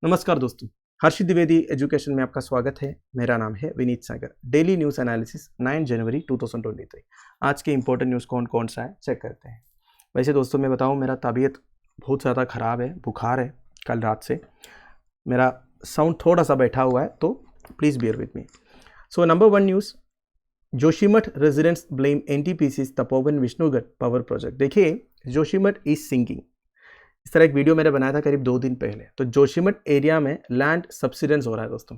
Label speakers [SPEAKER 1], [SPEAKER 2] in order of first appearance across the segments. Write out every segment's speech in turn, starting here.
[SPEAKER 1] नमस्कार दोस्तों, हर्षित द्विवेदी एजुकेशन में आपका स्वागत है। मेरा नाम है विनीत सागर। डेली न्यूज़ एनालिसिस 9 जनवरी 2023। आज के इंपॉर्टेंट न्यूज़ कौन कौन सा है चेक करते हैं। वैसे दोस्तों मैं बताऊं, मेरा तबीयत बहुत ज़्यादा ख़राब है, बुखार है कल रात से। मेरा साउंड थोड़ा सा बैठा हुआ है तो please bear with me. So number 1 news, Joshimath residents blame NTPC's Tapovan Vishnugad power project. देखिए, जोशीमठ इज सिंकिंग। इस तरह एक वीडियो मैंने बनाया था करीब 2 दिन पहले। तो जोशीमठ एरिया में लैंड सब्सिडेंस हो रहा है दोस्तों,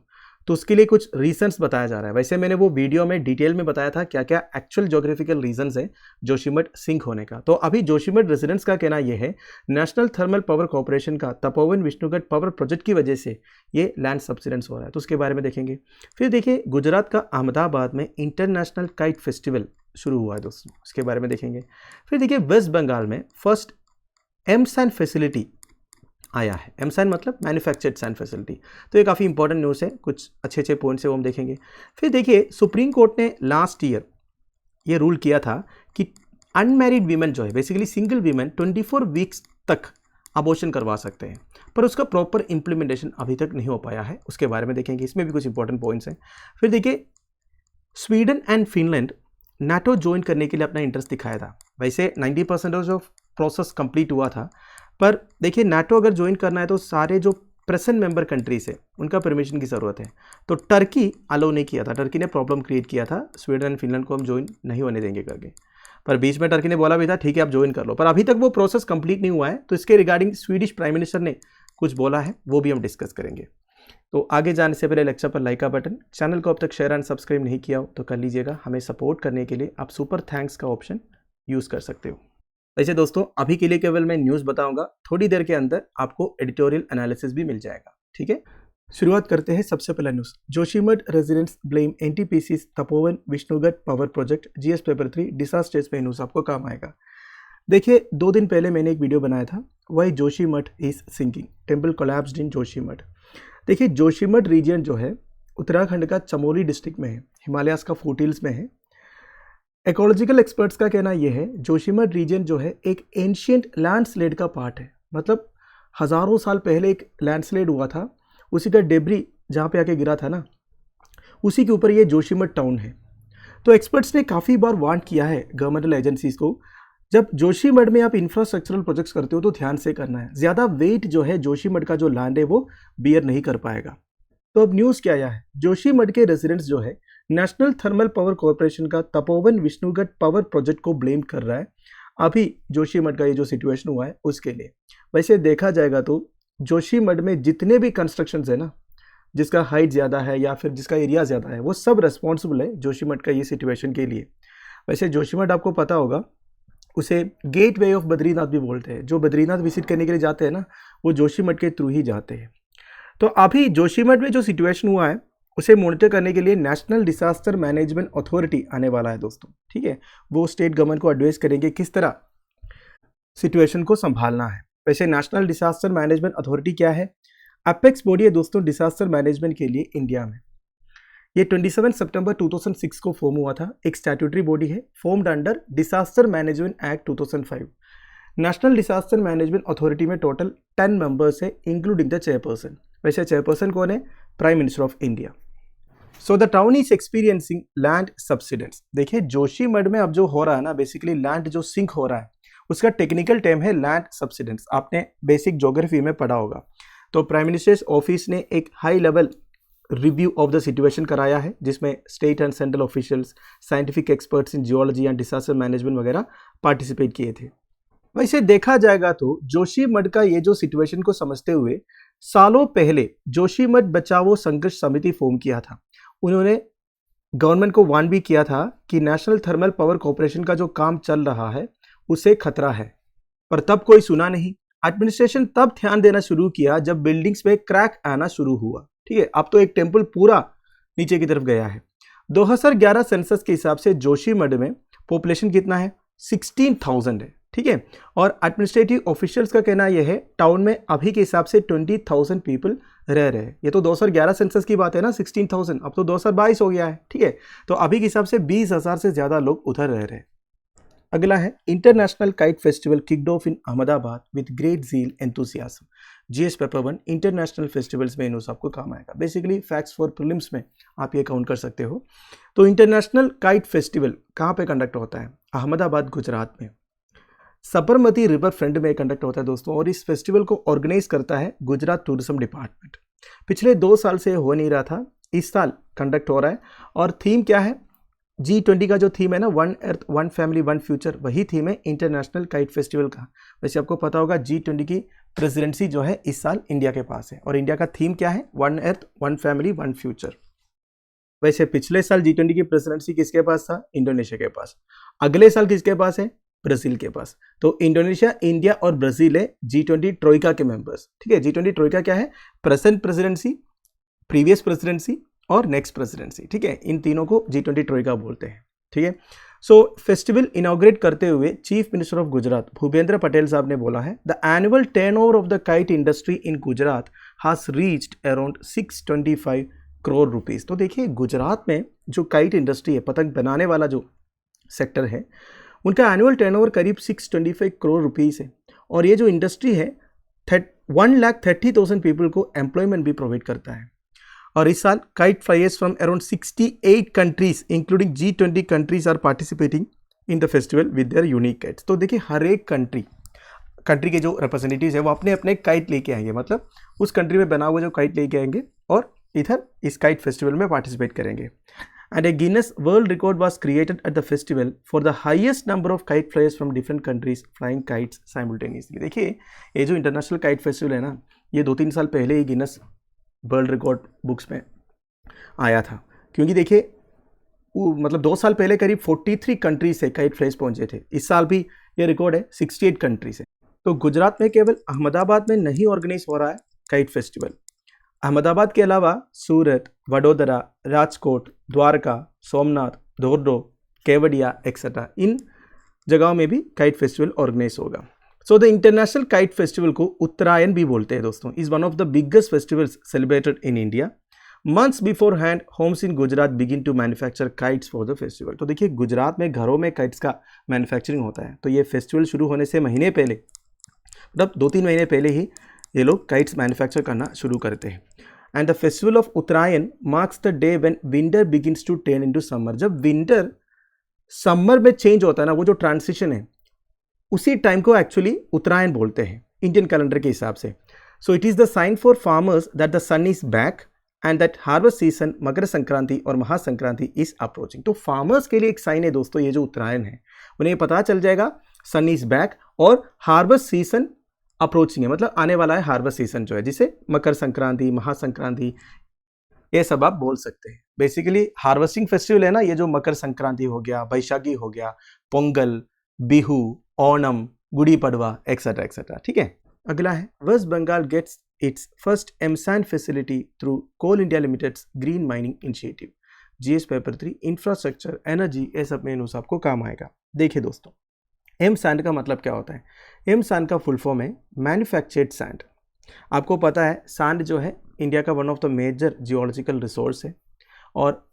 [SPEAKER 1] तो उसके लिए कुछ रीजंस बताया जा रहा है। वैसे मैंने वो वीडियो में डिटेल में बताया था क्या क्या एक्चुअल ज्योग्राफिकल रीजंस है जोशीमठ सिंक होने का। तो अभी जोशीमठ रेजिडेंट्स का कहना यह है नेशनल थर्मल पावर कॉर्पोरेशन का तपोवन विष्णुगढ़ पावर प्रोजेक्ट की वजह से ये लैंड सब्सिडेंस हो रहा है, तो उसके बारे में देखेंगे। फिर देखिए, गुजरात का अहमदाबाद में इंटरनेशनल काइट फेस्टिवल शुरू हुआ है दोस्तों, उसके बारे में देखेंगे। फिर देखिए, वेस्ट बंगाल में फर्स्ट एमसैन फैसिलिटी आया है। एमसैन मतलब मैन्युफैक्चर्ड सैंड फैसिलिटी। तो ये काफ़ी इंपॉर्टेंट न्यूज़ है, कुछ अच्छे पॉइंट्स है वो हम देखेंगे। फिर देखिए, सुप्रीम कोर्ट ने लास्ट ईयर ये रूल किया था कि अनमैरिड वीमेन जो है, बेसिकली सिंगल वीमेन 24 वीक्स तक अबॉर्शन करवा सकते हैं, पर उसका प्रॉपर इंप्लीमेंटेशन अभी तक नहीं हो पाया है। उसके बारे में देखेंगे, इसमें भी कुछ इंपॉर्टेंट पॉइंट्स हैं। फिर देखिए, Sweden and Finland NATO join करने के लिए अपना इंटरेस्ट दिखाया था। वैसे 90% ऑफ प्रोसेस कंप्लीट हुआ था, पर देखिए नाटो अगर ज्वाइन करना है तो सारे जो प्रेजेंट मेंबर कंट्रीज है उनका परमिशन की ज़रूरत है। तो टर्की अलाउ नहीं किया था, टर्की ने प्रॉब्लम क्रिएट किया था स्वीडन एंड फिनलैंड को हम ज्वाइन नहीं होने देंगे करके। पर बीच में टर्की ने बोला भी था ठीक है आप ज्वाइन कर लो, पर अभी तक वो प्रोसेस कंप्लीट नहीं हुआ है। तो इसके रिगार्डिंग स्वीडिश प्राइम मिनिस्टर ने कुछ बोला है, वो भी हम डिस्कस करेंगे। तो आगे जाने से पहले लेक्चर पर लाइक का बटन, चैनल को अब तक शेयर एंड सब्सक्राइब नहीं किया हो तो कर लीजिएगा। हमें सपोर्ट करने के लिए आप सुपर थैंक्स का ऑप्शन यूज़ कर सकते हो। वैसे दोस्तों अभी के लिए केवल मैं न्यूज़ बताऊंगा, थोड़ी देर के अंदर आपको एडिटोरियल एनालिसिस भी मिल जाएगा, ठीक है। शुरुआत करते हैं। सबसे पहला news, Joshimath residents blame NTPC's Tapovan Vishnugad power project. GS paper 3 disasters पे न्यूज़ आपको काम आएगा। देखिए, 2 दिन पहले मैंने एक वीडियो बनाया था, why Joshimath is sinking, temple collapsed in Joshimath. देखिए, जोशीमठ रीजन जो है उत्तराखंड का चमोली डिस्ट्रिक्ट में है, हिमालयास का फुटहिल्स में है। इकोलॉजिकल एक्सपर्ट्स का कहना यह है जोशीमठ रीजन जो है एक एंशियंट लैंडस्लाइड का पार्ट है, मतलब हज़ारों साल पहले एक लैंडस्लाइड हुआ था, उसी का डेब्री जहाँ पे आके गिरा था ना, उसी के ऊपर ये जोशीमठ टाउन है। तो एक्सपर्ट्स ने काफ़ी बार वार्न किया है गवर्नमेंटल एजेंसीज को, जब जोशीमठ में आप इंफ्रास्ट्रक्चरल प्रोजेक्ट्स करते हो तो ध्यान से करना है। ज़्यादा वेट जो है जोशीमठ का जो लैंड है वो बियर नहीं कर पाएगा। तो अब न्यूज़ क्या आया है, जोशीमठ के रेजिडेंट्स जो है नेशनल थर्मल पावर कॉर्पोरेशन का तपोवन विष्णुगढ़ पावर प्रोजेक्ट को ब्लेम कर रहा है अभी जोशीमठ का ये जो सिचुएशन हुआ है उसके लिए। वैसे देखा जाएगा तो जोशीमठ में जितने भी कंस्ट्रक्शंस है ना, जिसका हाइट ज़्यादा है या फिर जिसका एरिया ज़्यादा है, वो सब रेस्पॉन्सिबल है जोशीमठ का ये सिचुएशन के लिए। वैसे जोशीमठ आपको पता होगा, उसे गेट वे ऑफ बद्रीनाथ भी बोलते हैं। जो बद्रीनाथ विजिट करने के लिए जाते हैं ना, वो जोशीमठ के थ्रू ही जाते हैं। तो अभी जोशीमठ में जो सिचुएशन हुआ है उसे मॉनिटर करने के लिए नेशनल डिसास्टर मैनेजमेंट अथॉरिटी आने वाला है दोस्तों, ठीक है। वो स्टेट गवर्नमेंट को एडवाइस करेंगे किस तरह सिचुएशन को संभालना है। वैसे नेशनल डिसास्टर मैनेजमेंट अथॉरिटी क्या है? अपेक्स बॉडी है दोस्तों डिसास्टर मैनेजमेंट के लिए इंडिया में। ये 27 सितंबर 2006 को फॉर्म हुआ था, एक स्टैट्यूटरी बॉडी है, formed under disaster management act 2005। National disaster management authority में टोटल 10 मेंबर्स है, इंक्लूडिंग द चेयरपर्सन। वैसे चेयरपर्सन कौन है? Prime minister of India. So the town is experiencing land subsidence. देखिए, जोशीमठ में अब जो हो रहा है ना, बेसिकली लैंड जो सिंक हो रहा है उसका टेक्निकल टर्म है लैंड सब्सिडेंस। आपने बेसिक ज्योग्राफी में पढ़ा होगा। तो प्राइम मिनिस्टर्स ऑफिस ने एक high level review of the situation कराया है, जिसमें state and central officials, scientific experts in geology and disaster management वगैरह पार्टिसिपेट किए थे। वैसे देखा जाएगा तो जोशीमठ का ये जो सिचुएशन को समझते हुए सालों पहले जोशीमठ बचाओ संघर्ष समिति फॉर्म किया था। उन्होंने गवर्नमेंट को वार्न भी किया था कि नेशनल थर्मल पावर कॉर्पोरेशन का जो काम चल रहा है उसे खतरा है, पर तब कोई सुना नहीं। एडमिनिस्ट्रेशन तब ध्यान देना शुरू किया जब बिल्डिंग्स में क्रैक आना शुरू हुआ, ठीक है। अब तो एक टेम्पल पूरा नीचे की तरफ गया है। 2011 सेंसस के हिसाब से जोशीमठ में पॉपुलेशन कितना है? 16,000 है, ठीक है। और एडमिनिस्ट्रेटिव ऑफिशियल्स का कहना यह है टाउन में अभी के हिसाब से 20,000 पीपल रह रहे हैं। ये तो 2011 सेंसस की बात है ना, 16,000, अब तो 2022 हो गया है, ठीक है। तो अभी के हिसाब से 20,000 से ज़्यादा लोग उधर रह रहे हैं। अगला है international kite festival kicked of in Ahmedabad with great zeal enthusiasm. GS paper 1 international festivals में इन्हों आपको काम आएगा। बेसिकली फैक्ट्स फॉर प्रीलिम्स में आप ये काउंट कर सकते हो। तो इंटरनेशनल काइट फेस्टिवल कहाँ पे कंडक्ट होता है? अहमदाबाद गुजरात में सबरमती रिवर फ्रंट में कंडक्ट होता है दोस्तों, और इस फेस्टिवल को ऑर्गेनाइज करता है गुजरात टूरिज्म डिपार्टमेंट। पिछले 2 साल से हो नहीं रहा था, इस साल कंडक्ट हो रहा है। और थीम क्या है? G20 का जो थीम है ना, 1 अर्थ 1 फैमिली 1 फ्यूचर, वही थीम है इंटरनेशनल काइट फेस्टिवल का। वैसे आपको पता होगा G20 की प्रेसिडेंसी जो है इस साल इंडिया के पास है, और इंडिया का थीम क्या है? 1 अर्थ 1 फैमिली 1 फ्यूचर। वैसे पिछले साल G20 की प्रेसिडेंसी किसके पास था? इंडोनेशिया के पास। अगले साल किसके पास है? ब्राजील के पास। तो इंडोनेशिया, इंडिया और ब्राजील है G20 ट्रोइका के मेंबर्स। ठीक है, G20 ट्रोइका क्या है? प्रेजेंट प्रेसिडेंसी, प्रीवियस प्रेसिडेंसी और नेक्स्ट प्रेसिडेंसी। ठीक है, इन तीनों को G20 ट्रोइका बोलते हैं। ठीक है, सो फेस्टिवल इनॉग्रेट करते हुए chief minister of Gujarat Bhupendra Patel साहब ने बोला है, the annual turnover of the kite industry in Gujarat has reached around 625 crore rupees. तो देखिए, गुजरात में जो काइट इंडस्ट्री है, पतंग बनाने वाला जो सेक्टर है, उनका एनुअल टर्नओवर करीब 625 करोड़ रुपीस है। और ये जो इंडस्ट्री है 1,30,000 पीपल को एम्प्लॉयमेंट भी प्रोवाइड करता है। और इस साल kite flyers from around 68 countries including G20 countries are participating in the festival with their unique kites. तो देखिए, हर एक कंट्री के जो रिप्रेजेंटेटिव्स है वो अपने अपने काइट लेके आएंगे, मतलब उस कंट्री में बना हुआ जो काइट लेके आएंगे और इधर इस काइट फेस्टिवल में पार्टिसिपेट करेंगे। And A Guinness world record was created at the festival for the highest number of kite flyers from different countries flying kites simultaneously. देखिए, ये जो इंटरनेशनल काइट फेस्टिवल है ना, ये 2-3 साल पहले ही गिनेस वर्ल्ड रिकॉर्ड बुक्स में आया था, क्योंकि देखिए मतलब 2 साल पहले करीब 43 कंट्रीज से काइट फ्लायर्स पहुंचे थे। इस साल भी ये रिकॉर्ड है 68 कंट्री से। तो गुजरात में केवल अहमदाबाद में नहीं ऑर्गेनाइज हो रहा है काइट फेस्टिवल, अहमदाबाद के अलावा सूरत, वडोदरा, राजकोट, द्वारका, सोमनाथ, धोर्डो, केवडिया एक्सेट्रा, इन जगहों में भी काइट फेस्टिवल ऑर्गेनाइज होगा। So the international kite festival को उत्तरायण भी बोलते हैं दोस्तों, is one of the biggest festivals celebrated in India. Months beforehand homes in Gujarat begin to manufacture kites for the festival. तो देखिए, गुजरात में घरों में काइट्स का मैन्युफैक्चरिंग होता है। तो ये फेस्टिवल शुरू होने से महीने पहले, मतलब 2-3 महीने पहले ही ये लोग काइट्स मैन्युफैक्चर करना शुरू करते हैं। And the festival of Uttarayan marks the day when winter begins to turn into summer. जब विंटर समर में चेंज होता है ना, वो जो ट्रांसिशन है, उसी टाइम को एक्चुअली उत्तरायण बोलते हैं इंडियन कैलेंडर के हिसाब से। So it is the sign for farmers that the sun is back and that harvest season Makar Sankranti और महासंक्रांति इज अप्रोचिंग। तो फार्मर्स के लिए एक साइन है दोस्तों, ये जो उत्तरायण है, उन्हें पता चल जाएगा सन इज बैक और हार्वेस्ट सीजन अप्रोचिंग है, मतलब आने वाला है हार्वेस्ट सीजन जो है, जिसे मकर संक्रांति, महासंक्रांति, ये सब आप बोल सकते हैं। बेसिकली हार्वेस्टिंग फेस्टिवल है ना, ये जो मकर संक्रांति हो गया, बैशाखी हो गया, पोंगल, बिहू, ओणम, गुड़ी पड़वा एक्सेट्रा एक्सेट्रा। ठीक है, अगला है west Bengal gets its first M sand facility through coal India limited's green mining initiative. GS paper 3 infrastructure, energy, ये सब में आपको काम आएगा। देखिए दोस्तों, एम सैंड का मतलब क्या होता है? एम सैंड का फुल फॉर्म है मैन्युफैक्चर्ड सैंड। आपको पता है सैंड जो है इंडिया का one of the major geological resource है, और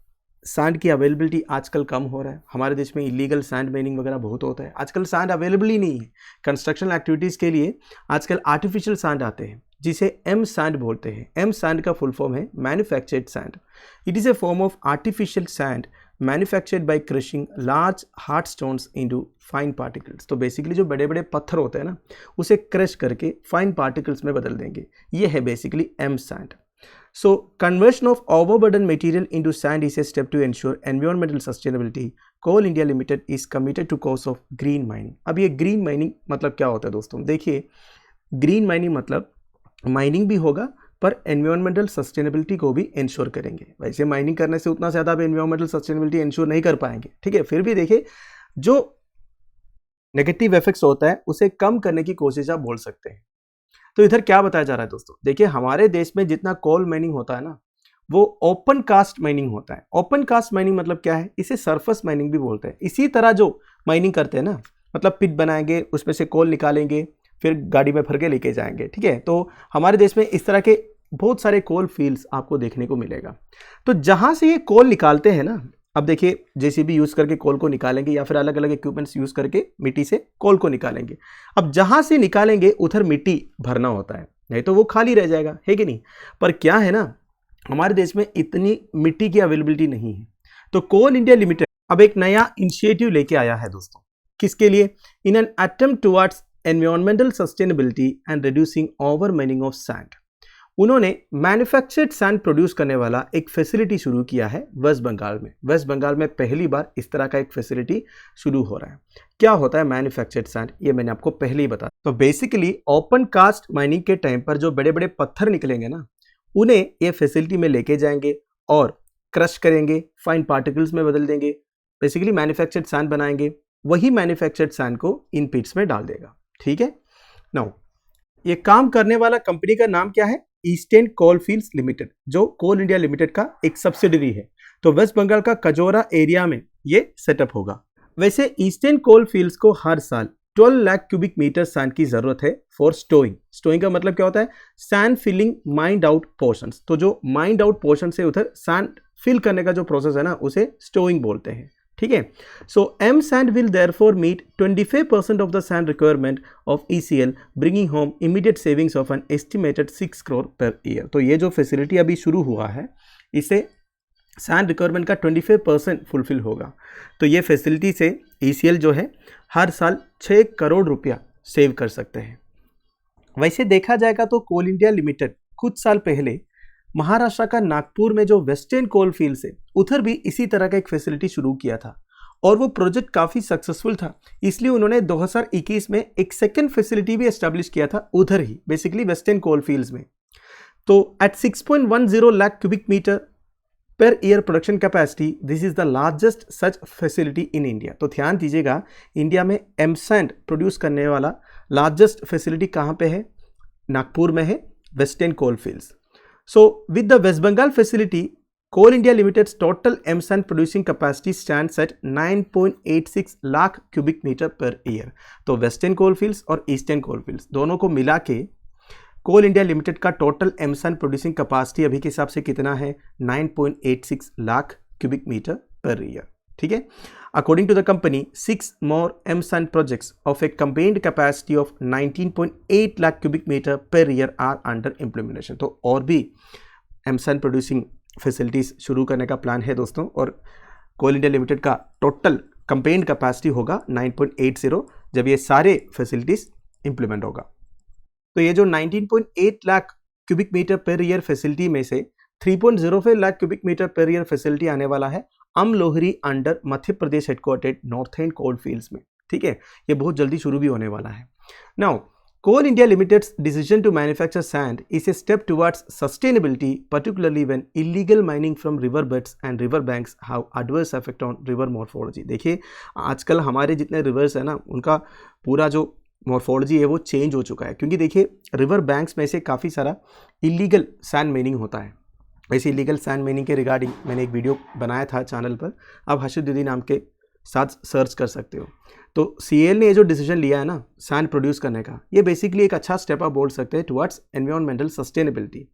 [SPEAKER 1] सैंड की अवेलेबिलिटी आजकल कम हो रहा है। हमारे देश में इलीगल सैंड माइनिंग वगैरह बहुत होता है, आजकल सैंड अवेलेबल ही नहीं है। कंस्ट्रक्शन एक्टिविटीज़ के लिए आजकल आर्टिफिशियल सैंड आते हैं, जिसे एम सैंड बोलते हैं। एम सैंड का फुल फॉर्म है manufactured sand. It is a form of artificial sand manufactured by crushing large hard stones into fine particles. तो बेसिकली जो बड़े बड़े पत्थर होते हैं ना, उसे क्रश करके फाइन पार्टिकल्स में बदल देंगे, ये है basically M sand. So conversion of overburden material into sand is a step to ensure environmental sustainability. Coal India Limited is committed to cause of green mining. अब ये green mining मतलब क्या होता है दोस्तों? देखिए, green mining मतलब mining भी होगा पर एनवायरमेंटल सस्टेनेबिलिटी को भी इंश्योर करेंगे। वैसे माइनिंग करने से उतना ज़्यादा आप एनवायरमेंटल सस्टेनेबिलिटी इंश्योर नहीं कर पाएंगे, ठीक है, फिर भी देखिए जो नेगेटिव इफेक्ट्स होता है उसे कम करने की कोशिश आप बोल सकते हैं। तो इधर क्या बताया जा रहा है दोस्तों? देखिए, हमारे देश में जितना कोल माइनिंग होता है ना, वो ओपन कास्ट माइनिंग होता है। ओपन कास्ट माइनिंग मतलब क्या है? इसे सरफेस माइनिंग भी बोलते हैं। इसी तरह जो माइनिंग करते हैं ना, मतलब पिट बनाएंगे, उसमें से कोल निकालेंगे, फिर गाड़ी में भर के लेके जाएंगे, ठीक है। तो हमारे देश में इस तरह के बहुत सारे कोल फील्ड्स आपको देखने को मिलेगा। तो जहाँ से ये कोल निकालते हैं ना, अब देखिए जेसीबी यूज़ करके कोल को निकालेंगे या फिर अलग अलग इक्विपमेंट्स यूज़ करके मिट्टी से कोल को निकालेंगे। अब जहाँ से निकालेंगे उधर मिट्टी भरना होता है, नहीं तो वो खाली रह जाएगा, है कि नहीं। पर क्या है ना, हमारे देश में इतनी मिट्टी की अवेलेबिलिटी नहीं है। तो कोल इंडिया लिमिटेड अब एक नया इनिशिएटिव लेके आया है दोस्तों। किसके लिए? In an attempt towards environmental sustainability and reducing over mining of sand, उन्होंने मैन्युफैक्चर्ड सैंड प्रोड्यूस करने वाला एक फैसिलिटी शुरू किया है वेस्ट बंगाल में। वेस्ट बंगाल में पहली बार इस तरह का एक फैसिलिटी शुरू हो रहा है। क्या होता है मैन्युफैक्चर्ड सैंड, ये मैंने आपको पहले ही बताया। तो बेसिकली ओपन कास्ट माइनिंग के टाइम पर जो बड़े बड़े पत्थर निकलेंगे ना, उन्हें ये फैसिलिटी में लेके जाएंगे और क्रश करेंगे, फाइन पार्टिकल्स में बदल देंगे, बेसिकली मैन्युफैक्चर्ड सैंड बनाएंगे। वही मैन्युफैक्चर्ड सैंड को इन पिट्स में डाल देगा। ठीक है। नाउ ये काम करने वाला कंपनी का नाम क्या है? ईस्टर्न कोलफील्ड्स लिमिटेड, जो कोल इंडिया लिमिटेड का एक सब्सिडरी है। तो वेस्ट बंगाल का कजोरा एरिया में ये सेटअप होगा। वैसे ईस्टर्न कोलफील्ड्स को हर साल 12 लाख क्यूबिक मीटर सैंड की जरूरत है फॉर स्टोइंग। स्टोइंग का मतलब क्या होता है? Sand filling mined out portions. तो जो माइंड आउट पोर्शन से उधर सैंड फिल करने का जो प्रोसेस है ना, उसे स्टोइंग बोलते हैं। ठीक है। So M sand will therefore meet 25% of the sand requirement of ECL, bringing home immediate savings of an estimated 6 crore per year. तो ये जो फैसिलिटी अभी शुरू हुआ है, इससे सैंड रिक्वायरमेंट का 25% फुलफिल होगा। तो ये फैसिलिटी से ईसीएल जो है हर साल 6 करोड़ रुपया सेव कर सकते हैं। वैसे देखा जाएगा तो कोल इंडिया लिमिटेड कुछ साल पहले महाराष्ट्र का नागपुर में जो वेस्टर्न कोल फील्ड्स है, उधर भी इसी तरह का एक फैसिलिटी शुरू किया था और वो प्रोजेक्ट काफ़ी सक्सेसफुल था। इसलिए उन्होंने 2021 में एक सेकेंड फैसिलिटी भी एस्टैब्लिश किया था उधर ही, बेसिकली वेस्टर्न कोल फील्ड्स में। तो at 6.10 lakh cubic metre per year production capacity, this is the largest such facility in India. तो ध्यान दीजिएगा, इंडिया में एम सैंड प्रोड्यूस करने वाला लार्जेस्ट फैसिलिटी कहाँ पे है? नागपुर में है, western coal fields. So with the West Bengal facility, Coal India Limited's total M sand producing capacity stands at 9.86 lakh cubic metre per year. तो वेस्टर्न कोल फील्ड्स और eastern coal fields दोनों को मिला के कोल इंडिया लिमिटेड का total M sand producing capacity अभी के हिसाब से कितना है? 9.86 lakh cubic metre per year. ठीक है। According to the company, 6 more M sand projects of a combined capacity of 19.8 lakh cubic meter per year are under implementation। तो और भी M sand producing facilities शुरू करने का प्लान है दोस्तों, और कोल इंडिया लिमिटेड का टोटल कंबाइंड कैपेसिटी होगा 9.80 जब ये सारे फैसिलिटीज इंप्लीमेंट होगा। तो ये जो 19.8 lakh cubic metre per year facility में से 3.05 lakh cubic metre per year facility आने वाला है Amlohri under Madhya Pradesh headquartered northern coal fields में। ठीक है। ये बहुत जल्दी शुरू भी होने वाला है। Now Coal India Limited's decision to manufacture sand is a step towards sustainability, particularly when illegal mining from river beds and river banks have adverse effect on river morphology. देखिए आजकल हमारे जितने रिवर्स है ना, उनका पूरा जो मॉर्फोलॉजी है वो चेंज हो चुका है, क्योंकि देखिए रिवर बैंक्स में से काफ़ी सारा इलीगल सैंड माइनिंग होता है। वैसे इलीगल सैंड माइनिंग के रिगार्डिंग मैंने एक वीडियो बनाया था चैनल पर, आप हर्षित दीदी नाम के साथ सर्च कर सकते हो। तो सीएल ने ये जो डिसीजन लिया है ना सैंड प्रोड्यूस करने का, ये बेसिकली एक अच्छा स्टेप आप बोल सकते हैं towards environmental sustainability.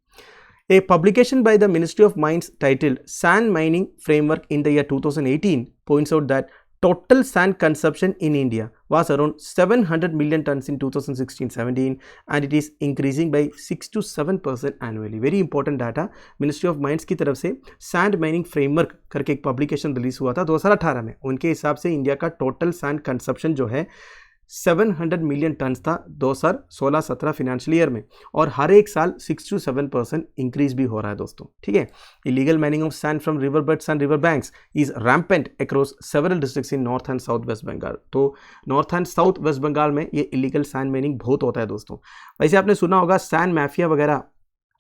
[SPEAKER 1] A publication by the Ministry of Mines titled Sand Mining Framework in the year 2018 points out that total sand consumption in India was around 700 million tons in 2016-17 and it is increasing by 6 to 7% annually. Very important data Ministry of Mines की तरफ से sand mining framework करके एक publication release हुआ था 2018 में। उनके हिसाब से इंडिया का टोटल सैंड कंजप्शन जो है 700 मिलियन टन्स था 2016-17 फाइनेंशियल ईयर में, और हर एक साल 6 to 7% इंक्रीज भी हो रहा है दोस्तों। ठीक है। Illegal mining of sand from river beds and river banks is rampant across several districts in north and south west Bengal. तो north and south west Bengal में ये इलीगल सैंड माइनिंग बहुत होता है दोस्तों। वैसे आपने सुना होगा सैंड माफिया वगैरह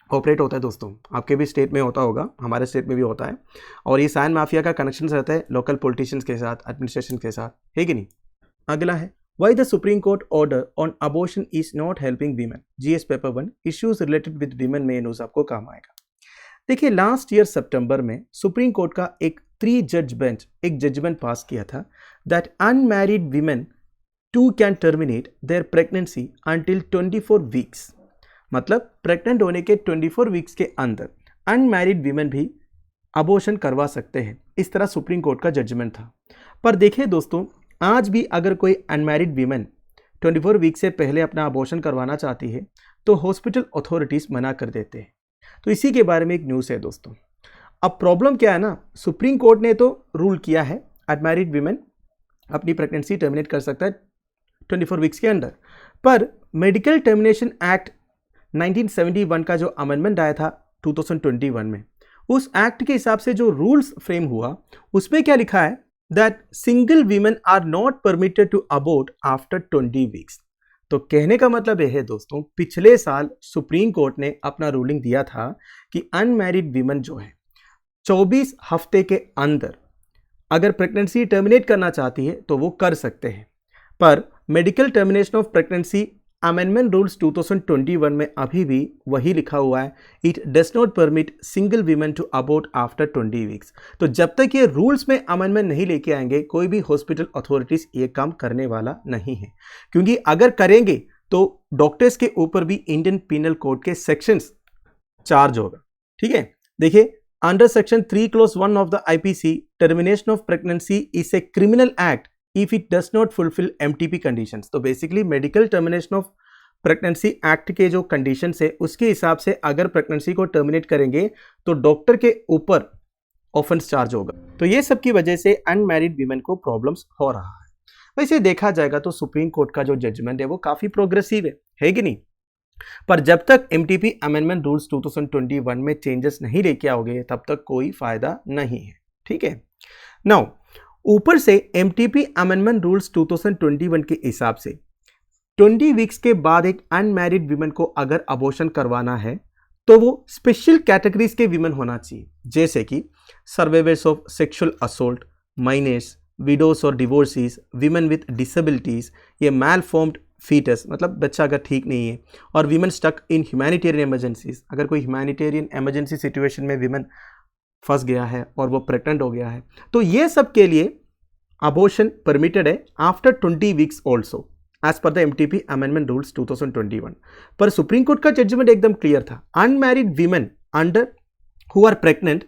[SPEAKER 1] ऑपरेट होता है दोस्तों, आपके भी स्टेट में होता होगा, हमारे स्टेट में भी होता है, और ये सैंड माफिया का कनेक्शन रहता है लोकल पॉलिटिशियंस के साथ, एडमिनिस्ट्रेशन के साथ, है कि नहीं। अगला है Why the Supreme Court order on abortion is not helping women? GS paper 1 issues related with women में न्यूज़ आपको काम आएगा। देखिए लास्ट ईयर सितंबर में सुप्रीम कोर्ट का एक 3 जज बेंच एक जजमेंट पास किया था that unmarried women too can terminate their pregnancy until 24 weeks. मतलब प्रेग्नेंट होने के 24 वीक्स के अंदर अनमैरिड वीमेन भी अबॉर्शन करवा सकते हैं। इस तरह सुप्रीम कोर्ट का जजमेंट था। पर देखिए दोस्तों, आज भी अगर कोई अनमैरिड वीमेन 24 वीक से पहले अपना अबॉर्शन करवाना चाहती है तो हॉस्पिटल अथॉरिटीज़ मना कर देते हैं। तो इसी के बारे में एक न्यूज़ है दोस्तों। अब प्रॉब्लम क्या है ना, सुप्रीम कोर्ट ने तो रूल किया है अनमैरिड वीमेन अपनी प्रेगनेंसी टर्मिनेट कर सकता है 24 वीक्स के अंदर, पर मेडिकल टर्मिनेशन एक्ट 1971 का जो अमेंडमेंट आया था 2021 में, उस एक्ट के हिसाब से जो रूल्स फ्रेम हुआ उसमें क्या लिखा है that single women are not permitted to abort after 20 weeks. तो कहने का मतलब यह है दोस्तों, पिछले साल सुप्रीम कोर्ट ने अपना रूलिंग दिया था कि अनमैरिड वीमेन जो है 24 हफ्ते के अंदर अगर प्रेगनेंसी टर्मिनेट करना चाहती है तो वो कर सकते हैं। पर medical termination of pregnancy amendment rules 2021 में अभी भी वही लिखा हुआ है, it does not permit single women to abort after 20 weeks. तो जब तक ये रूल्स में अमेंडमेंट नहीं लेके आएंगे कोई भी हॉस्पिटल अथॉरिटीज ये काम करने वाला नहीं है, क्योंकि अगर करेंगे तो डॉक्टर्स के ऊपर भी इंडियन पीनल कोड के सेक्शंस चार्ज होगा। ठीक है, देखिए under section 3 clause 1 of the IPC, termination of pregnancy is a criminal act if it does not fulfill MTP conditions। तो basically medical termination of pregnancy act के जो conditions है उसके हिसाब से अगर प्रेगनेंसी को टर्मिनेट करेंगे तो डॉक्टर के ऊपर ऑफेंस चार्ज होगा। तो ये सब की वजह से अनमैरिड वीमेन को प्रॉब्लम्स हो रहा है। वैसे देखा जाएगा तो सुप्रीम कोर्ट का जो जजमेंट है वो काफ़ी प्रोग्रेसिव है कि नहीं, पर जब तक एमटीपी अमेंडमेंट रूल्स 2021 में चेंजेस नहीं लेके आओगे तब तक कोई फायदा नहीं है। ठीक है, नाउ ऊपर से एमटीपी अमेंडमेंट रूल्स 2021 के हिसाब से 20 वीक्स के बाद एक अनमैरिड वीमेन को अगर अबॉर्शन करवाना है तो वो स्पेशल कैटेगरीज के वीमेन होना चाहिए, जैसे कि survivors of sexual assault, minors, widows और डिवोर्सीज, वीमेन विथ डिसेबिलिटीज, ये मैलफॉर्म्ड फीटस मतलब बच्चा अगर ठीक नहीं है, और women stuck in humanitarian emergencies, अगर कोई ह्यूमैनिटेरियन इमरजेंसी सिचुएशन में वीमेन फंस गया है और वो प्रेग्नेंट हो गया है, तो ये सब के लिए अबॉर्शन परमिटेड है after 20 weeks also as per the MTP amendment rules 2021। पर सुप्रीम कोर्ट का जजमेंट एकदम क्लियर था, unmarried women under who are pregnant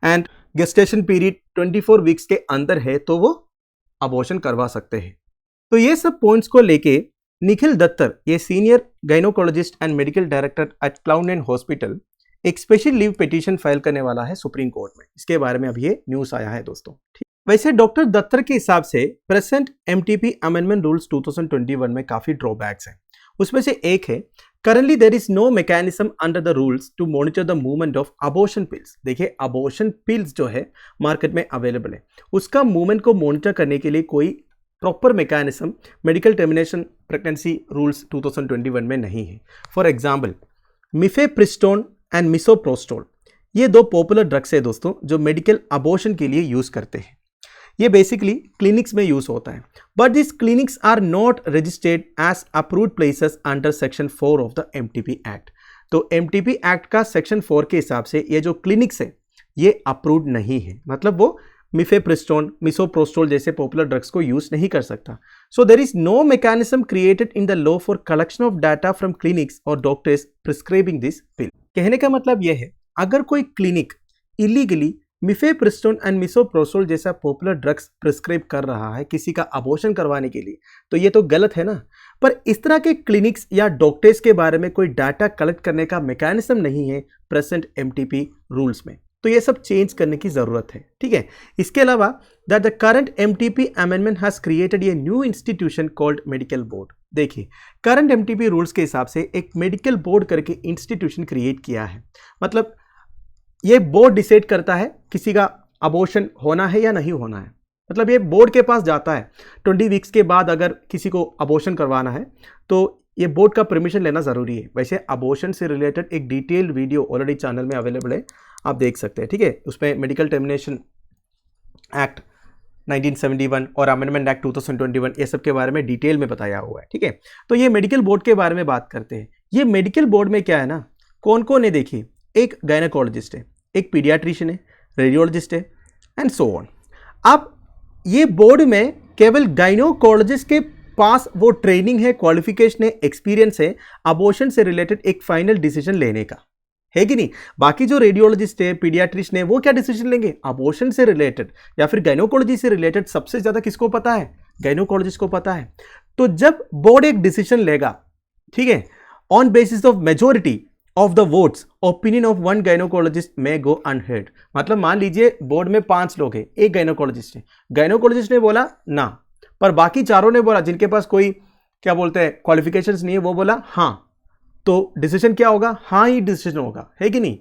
[SPEAKER 1] and gestation period 24 weeks के अंदर है तो वो अबॉर्शन करवा सकते हैं। तो ये सब पॉइंट्स को लेके निखिल दत्तर, ये senior gynaecologist and medical director at Cloud Nine hospital, एक स्पेशल लीव पिटीशन फाइल करने वाला है सुप्रीम कोर्ट में। इसके बारे में अभी ये न्यूज़ आया है दोस्तों। वैसे डॉक्टर दत्तर के हिसाब से प्रेजेंट एमटीपी अमेंडमेंट रूल्स 2021 में काफ़ी ड्रॉबैक्स हैं। उसमें से एक है currently there is no mechanism under the rules to monitor the movement of abortion pills. देखिए अबॉर्शन पिल्स जो है मार्केट में अवेलेबल है, उसका मूवमेंट को मॉनिटर करने के लिए कोई proper mechanism medical termination pregnancy rules 2021 में नहीं है। For example mifepristone and misoprostol, ये दो पॉपुलर ड्रग्स है दोस्तों जो मेडिकल अबॉर्शन के लिए यूज़ करते हैं। ये बेसिकली क्लिनिक्स में यूज़ होता है, but this clinics are not registered as approved places under section 4 of the MTP act. तो एमटीपी एक्ट का सेक्शन 4 के हिसाब से ये जो क्लिनिक्स है ये अप्रूव्ड नहीं है, मतलब वो मिफेप्रिस्टोन, मिसोप्रोस्टोल जैसे पॉपुलर ड्रग्स को यूज नहीं कर सकता। So there is no mechanism created in the law for collection of data from clinics और डॉक्टर्स प्रिस्क्राइबिंग दिस पिल। कहने का मतलब यह है अगर कोई clinic illegally mifepristone and misoprostol जैसा पॉपुलर ड्रग्स प्रिस्क्राइब कर रहा है किसी का अबॉर्शन करवाने के लिए, तो ये तो गलत है ना। पर इस तरह के क्लिनिक्स या डॉक्टर्स के बारे में कोई डाटा कलेक्ट करने का मैकेनिज्म नहीं है प्रेजेंट एमटीपी रूल्स में, तो ये सब चेंज करने की ज़रूरत है। ठीक है, इसके अलावा that the current MTP amendment has created a new institution called medical board. देखिए करंट एमटीपी रूल्स के हिसाब से एक मेडिकल बोर्ड करके इंस्टीट्यूशन क्रिएट किया है, मतलब ये बोर्ड डिसाइड करता है किसी का अबॉर्शन होना है या नहीं होना है। मतलब ये बोर्ड के पास जाता है 20 वीक्स के बाद अगर किसी को अबॉर्शन करवाना है तो ये बोर्ड का परमिशन लेना ज़रूरी है। वैसे अबॉर्शन से रिलेटेड एक डिटेल्ड वीडियो ऑलरेडी चैनल में अवेलेबल है, आप देख सकते हैं। ठीक है, उसमें मेडिकल टर्मिनेशन एक्ट 1971 और अमेंडमेंट एक्ट 2021 ये सब के बारे में डिटेल में बताया हुआ है। ठीक है, तो ये मेडिकल बोर्ड के बारे में बात करते हैं। ये मेडिकल बोर्ड में क्या है ना, कौन कौन है देखिए, एक गायनेकोलॉजिस्ट है, एक पीडियाट्रिशियन है, रेडियोलॉजिस्ट है एंड सो ऑन। अब ये बोर्ड में केवल गायनेकोलॉजिस्ट के पास वो ट्रेनिंग है, क्वालिफिकेशन है, एक्सपीरियंस है अबॉर्शन से रिलेटेड एक फाइनल डिसीजन लेने का। है कि नहीं। बाकी जो रेडियोलॉजिस्ट है, पीडियाट्रिस्ट है, वो क्या डिसीजन लेंगे, अबॉर्शन से रिलेटेड या फिर गायनोकोलॉजी से रिलेटेड सबसे ज्यादा किसको पता है, गायनोकोलॉजिस्ट को पता है। तो जब बोर्ड एक डिसीजन लेगा, ठीक है, on basis of majority of the votes, opinion of one gynaecologist may go unheard. मतलब मान लीजिए बोर्ड में 5 लोग हैं, एक गायनोकोलॉजिस्ट है, गायनोकोलॉजिस्ट ने बोला ना, पर बाकी चारों ने बोला, जिनके पास कोई क्या बोलते हैं क्वालिफिकेशंस नहीं है, वो बोला हाँ, तो डिसीजन क्या होगा, हाँ ही डिसीजन होगा, है कि नहीं।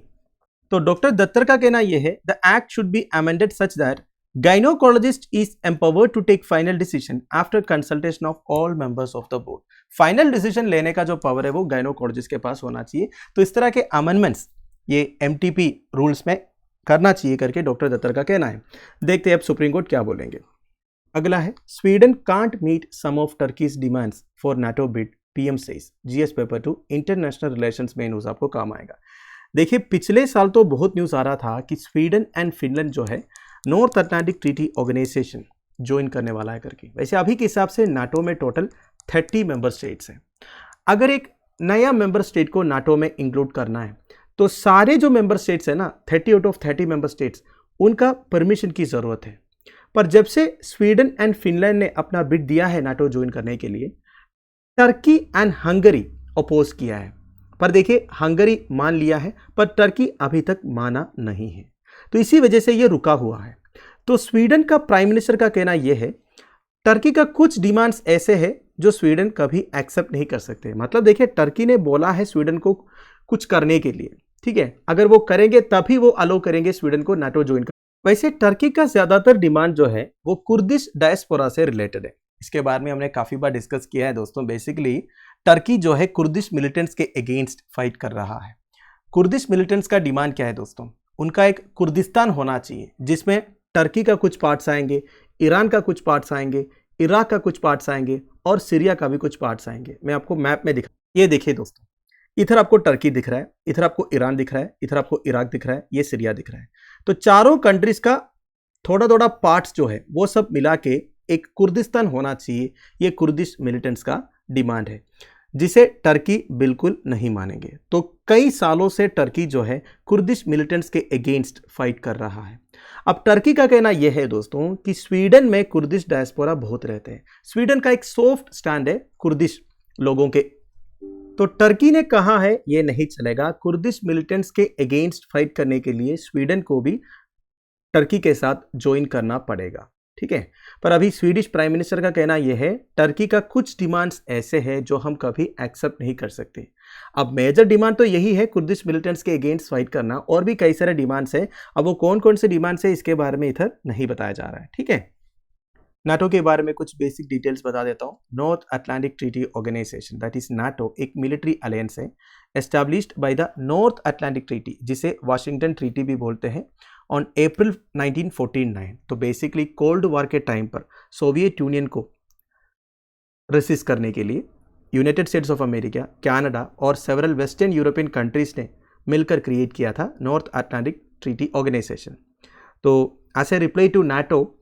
[SPEAKER 1] तो डॉक्टर दत्तर का कहना यह है, the act should be amended such that gynaecologist is empowered to take final decision after consultation of all members of the board. Final decision लेने का जो पावर है वो गायनोकोलॉजिस्ट के पास होना चाहिए। तो इस तरह के अमेंडमेंट्स ये एमटीपी रूल्स में करना चाहिए करके डॉक्टर दत्तर का कहना है। देखते हैं अब सुप्रीम कोर्ट क्या बोलेंगे। अगला है, Sweden can't meet some of Turkey's demands for NATO bid, PM says. GS paper 2 international relations में न्यूज आपको काम आएगा। देखिए पिछले साल तो बहुत न्यूज आ रहा था कि स्वीडन एंड फिनलैंड जो है North Atlantic Treaty Organization join करने वाला है करके। वैसे अभी के हिसाब से नाटो में टोटल 30 मेंबर स्टेट्स हैं। अगर एक नया मेंबर स्टेट को नाटो में इंक्लूड करना है तो सारे जो मेंबर स्टेट्स है ना, 30 आउट ऑफ 30 मेंबर स्टेट्स, उनका परमिशन की जरूरत है। पर जब से स्वीडन एंड फिनलैंड ने अपना बिड दिया है नाटो ज्वाइन करने के लिए, टर्की एंड हंगरी अपोज किया है। पर देखिए हंगरी मान लिया है पर टर्की अभी तक माना नहीं है, तो इसी वजह से यह रुका हुआ है। तो स्वीडन का प्राइम मिनिस्टर का कहना यह है, टर्की का कुछ डिमांड्स ऐसे हैं जो स्वीडन कभी एक्सेप्ट नहीं कर सकते। मतलब देखिए टर्की ने बोला है स्वीडन को कुछ करने के लिए, ठीक है, अगर वो करेंगे तभी वो अलो करेंगे स्वीडन को नाटो ज्वाइन कर। वैसे टर्की का ज्यादातर डिमांड जो है वो कुर्दिश डायस्पोरा से रिलेटेड है। इसके बारे में हमने काफी बार डिस्कस किया है दोस्तों। बेसिकली टर्की जो है कुर्दिश मिलिटेंट्स के अगेंस्ट फाइट कर रहा है। कुर्दिश मिलिटेंट्स का डिमांड क्या है दोस्तों, उनका एक कुर्दिस्तान होना चाहिए जिसमें टर्की का कुछ पार्ट्स आएंगे, ईरान का कुछ पार्ट्स आएंगे, इराक का कुछ पार्ट्स आएंगे और सीरिया का भी कुछ पार्ट्स आएंगे। मैं आपको मैप में दिखा, ये देखिए दोस्तों, इधर आपको टर्की दिख रहा है, इधर आपको ईरान दिख रहा है, इधर आपको इराक दिख रहा है, ये सीरिया दिख रहा है। तो चारों कंट्रीज का थोड़ा थोड़ा पार्ट्स जो है वो सब मिला के एक कुर्दिस्तान होना चाहिए। ये कुर्दिश मिलिटेंट्स का डिमांड है जिसे टर्की बिल्कुल नहीं मानेंगे। तो कई सालों से टर्की जो है कुर्दिश मिलिटेंट्स के अगेंस्ट फाइट कर रहा है। अब टर्की का कहना यह है दोस्तों कि स्वीडन में कुर्दिश डायस्पोरा बहुत रहते हैं। स्वीडन का एक सॉफ्ट स्टैंड है कुर्दिश लोगों के। तो टर्की ने कहा है ये नहीं चलेगा, कुर्दिश मिलिटेंट्स के अगेंस्ट फाइट करने के लिए स्वीडन को भी टर्की के साथ ज्वाइन करना पड़ेगा, ठीक है। पर अभी स्वीडिश प्राइम मिनिस्टर का कहना यह है, टर्की का कुछ डिमांड्स ऐसे हैं जो हम कभी एक्सेप्ट नहीं कर सकते। अब मेजर डिमांड तो यही है कुर्दिश मिलिटेंट्स के अगेंस्ट फाइट करना, और भी कई सारे डिमांड्स हैं। अब वो कौन कौन से डिमांड्स है इसके बारे में इधर नहीं बताया जा रहा है, ठीक है। नाटो के बारे में कुछ बेसिक डिटेल्स बता देता हूँ। North Atlantic Treaty Organization that is NATO एक मिलिट्री अलायंस है established by the North Atlantic Treaty, जिसे वाशिंगटन ट्रीटी भी बोलते हैं, ऑन अप्रैल 1949। तो बेसिकली कोल्ड वॉर के टाइम पर सोवियत यूनियन को रेसिस्ट करने के लिए United States of America, Canada और सेवरल वेस्टर्न यूरोपियन कंट्रीज ने मिलकर क्रिएट किया था नॉर्थ अटलांटिक ट्रीटी ऑर्गेनाइजेशन। तो as a reply to NATO,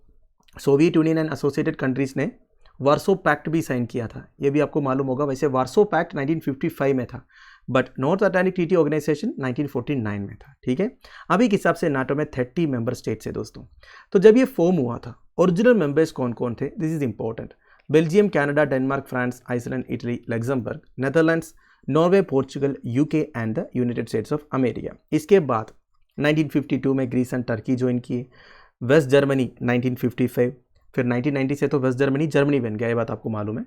[SPEAKER 1] Soviet union and associated countries ने वार्सो पैक्ट भी साइन किया था। ये भी आपको मालूम होगा। वैसे वार्सो पैक्ट 1955 में था, but North Atlantic Treaty Organization 1949 में था, ठीक है। अभी के हिसाब से नाटो में 30 मेंबर स्टेट्स है दोस्तों। तो जब ये फॉर्म हुआ था, ओरिजिनल मेंबर्स कौन कौन थे, this is important. Belgium, Canada, Denmark, France, Iceland, Italy, Luxembourg, Netherlands, Norway, Portugal, UK and the United States of America. इसके बाद 1952 में ग्रीस एंड टर्की ज्वाइन किए, वेस्ट जर्मनी 1955, फिर 1990 से तो वेस्ट जर्मनी बन गया, ये बात आपको मालूम है।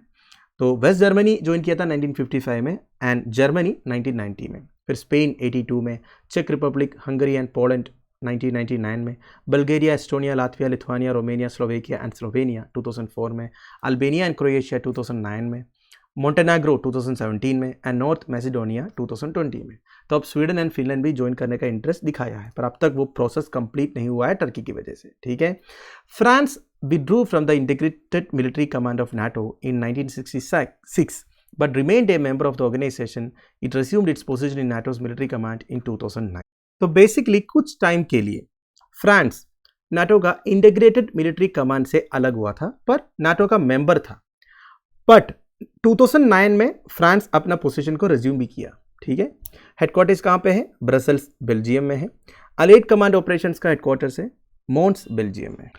[SPEAKER 1] तो वेस्ट जर्मनी ज्वाइन किया था 1955 में एंड जर्मनी 1990 में, फिर स्पेन 82 में, चेक रिपब्लिक, हंगरी एंड पोलैंड 1999 में, Bulgaria, Estonia, Latvia, Lithuania, Romania, Slovakia and Slovenia 2004 में, अल्बानिया एंड क्रोएशिया 2009 में, मोंटेनेग्रो 2017 में एंड नॉर्थ मैसेडोनिया 2020 में। तो अब स्वीडन एंड फिनलैंड भी ज्वाइन करने का इंटरेस्ट दिखाया है, पर अब तक वो प्रोसेस कंप्लीट नहीं हुआ है टर्की की वजह से, ठीक है। France withdrew from the integrated military command of NATO in 1966 but remained a member of the organization. It resumed its position in NATO's military command in 2009. तो बेसिकली कुछ टाइम के लिए फ्रांस नाटो का इंटीग्रेटेड मिलिट्री कमांड से अलग हुआ था, पर नाटो का मेंबर था। बट 2009 में फ्रांस अपना पोजीशन को रिज्यूम भी किया। ठीक है। हेडक्वार्टर्स कहाँ पे है? ब्रसल्स बेल्जियम में है। अलाइड कमांड ऑपरेशंस का हेडक्वार्टर्स है मोन्स बेल्जियम में।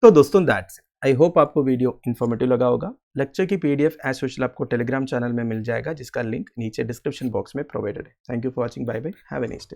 [SPEAKER 1] तो दोस्तों दैट्स, आई होप आपको वीडियो इन्फॉर्मेटिव लगा होगा। लेक्चर की पीडीएफ एज यूजुअल आपको टेलीग्राम चैनल में मिल जाएगा, जिसका लिंक नीचे डिस्क्रिप्शन बॉक्स में प्रोवाइडेड है। Thank you for watching, bye bye, have a nice day.